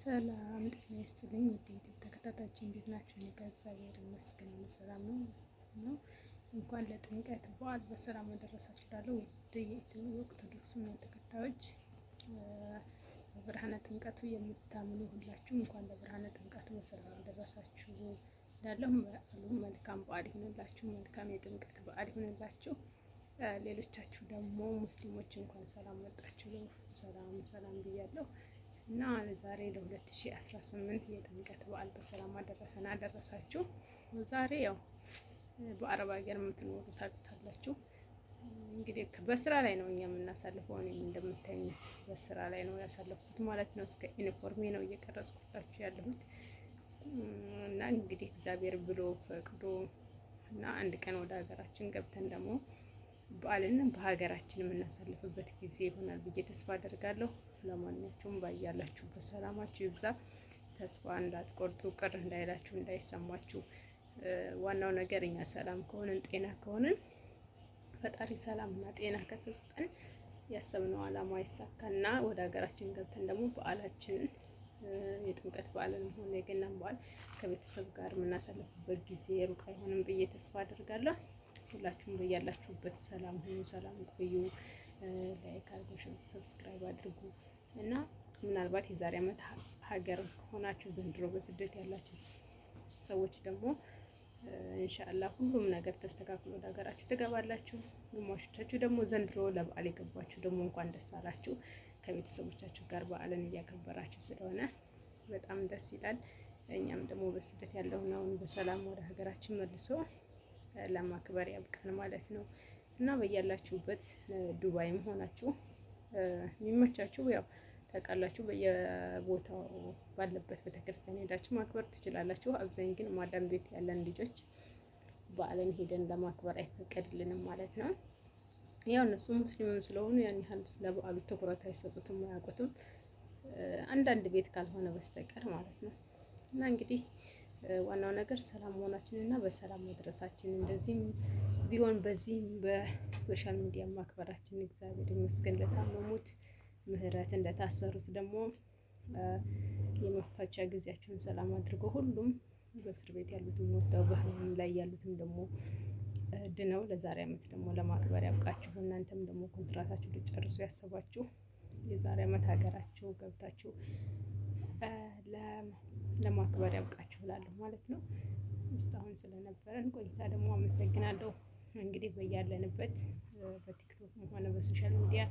ሰላም ጤና ይስጥልኝ። ውድ ዩቲዩብ ተከታታዮች እንዴት ናችሁ? እኔ ጋር እግዚአብሔር ይመስገን ሰላም ነው። እንኳን ለጥምቀት በዓል በሰላም አደረሳችሁ እላለሁ። ውድ የኢትዮጵያ ኦርቶዶክስ እምነት ተከታዮች በብርሃነ ጥምቀቱ የምታምኑ ሁላችሁ እንኳን ለብርሃነ ጥምቀቱ በሰላም አደረሳችሁ እላለሁ። በዓሉ መልካም በዓል ይሁንላችሁ። መልካም የጥምቀት በዓል ይሁንላችሁ። ሌሎቻችሁ ደግሞ ሙስሊሞች እንኳን ሰላም መጣችሁ። ሰላም ብያለሁ። እና ዛሬ ለ2018 የጥምቀት በዓል በሰላም አደረሳችሁ። ዛሬ ያው በአረብ ሀገር የምትኖሩ ታውቃላችሁ እንግዲህ በስራ ላይ ነው እኛ የምናሳልፈው። እኔም እንደምታዩኝ በስራ ላይ ነው ያሳለፍኩት ማለት ነው። እስከ ዩኒፎርሜ ነው እየቀረጽኩላችሁ ያለሁት እና እንግዲህ እግዚአብሔር ብሎ ፈቅዶ እና አንድ ቀን ወደ ሀገራችን ገብተን ደግሞ በዓልን በሀገራችን የምናሳልፍበት ጊዜ ይሆናል ብዬ ተስፋ አደርጋለሁ። ለማንኛውም ባያላችሁበት ሰላማችሁ ይብዛ። ተስፋ እንዳትቆርጡ፣ ቅር እንዳይላችሁ፣ እንዳይሰማችሁ። ዋናው ነገር እኛ ሰላም ከሆንን ጤና ከሆንን ፈጣሪ ሰላምና ጤና ከሰጠን ያሰብነው ዓላማ ይሳካና ወደ ሀገራችን ገብተን ደግሞ በዓላችንን የጥምቀት በዓልንም ሆነ የገናን በዓል ከቤተሰብ ጋር የምናሳልፍበት ጊዜ ሩቅ አይሆንም ብዬ ተስፋ አደርጋለሁ። ሁላችሁም በያላችሁበት ሰላም ሁኑ፣ ሰላም ቆዩ። ላይክ አድርጉ፣ ሰብስክራይብ አድርጉ እና ምናልባት የዛሬ ዓመት ሀገር ሆናችሁ ዘንድሮ በስደት ያላችሁ ሰዎች ደግሞ ኢንሻአላህ ሁሉም ነገር ተስተካክሎ ወደ ሀገራችሁ ትገባላችሁ። ግማሾቻችሁ ደግሞ ዘንድሮ ለበዓል የገባችሁ ደግሞ እንኳን ደስ አላችሁ። ከቤተሰቦቻችሁ ጋር በዓልን እያከበራችሁ ስለሆነ በጣም ደስ ይላል። እኛም ደግሞ በስደት ያለውን በሰላም ወደ ሀገራችን መልሶ ለማክበር ያብቃን ማለት ነው እና በያላችሁበት ዱባይም ሆናችሁ የሚመቻችሁ ያው ታውቃላችሁ በየቦታው ባለበት ቤተክርስቲያን ሄዳችሁ ማክበር ትችላላችሁ። አብዛኛው ግን ማዳም ቤት ያለን ልጆች በዓልን ሄደን ለማክበር አይፈቀድልንም ማለት ነው። ያው እነሱ ሙስሊምም ስለሆኑ ያን ያህል ለበዓሉ ትኩረት አይሰጡትም፣ አያውቁትም አንዳንድ ቤት ካልሆነ በስተቀር ማለት ነው እና እንግዲህ ዋናው ነገር ሰላም መሆናችን እና በሰላም መድረሳችን እንደዚህም ቢሆን በዚህም በሶሻል ሚዲያ ማክበራችን እግዚአብሔር ይመስገን። ለታመሙት ምህረት፣ እንደታሰሩት ደግሞ የመፈቻ ጊዜያቸውን ሰላም አድርጎ ሁሉም በእስር ቤት ያሉትም ወጥተው በህመም ላይ ያሉትም ደግሞ ድነው ለዛሬ ዓመት ደግሞ ለማክበር ያብቃችሁ። እናንተም ደግሞ ኮንትራታችሁ ልጨርሱ ያሰባችሁ የዛሬ ዓመት ሀገራችሁ ገብታችሁ ለማክበር ያብቃችሁ እላለሁ ማለት ነው። እስካሁን ስለነበረን ቆይታ ደግሞ አመሰግናለሁ። እንግዲህ በያለንበት በቲክቶክም ሆነ በሶሻል ሚዲያ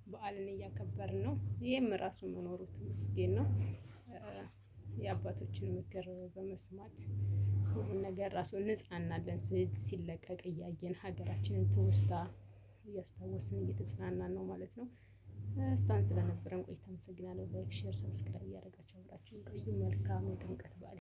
በዓልን እያከበርን ነው። ይሄም ራሱ መኖሩ ተመስገን ነው። የአባቶችን ምክር በመስማት ሁሉን ነገር ራሱ እንጽናናለን። ሲለቀቅ እያየን ሀገራችንን ትውስታ እያስታወስን እየተጽናናን ነው ማለት ነው። እስካሁን ስለነበረን ቆይታ አመሰግናለሁ። ላይክ፣ ሼር፣ ሰብስክራይብ እያደረጋችሁ አብራችሁን ቆዩ። መልካም የጥምቀት በዓል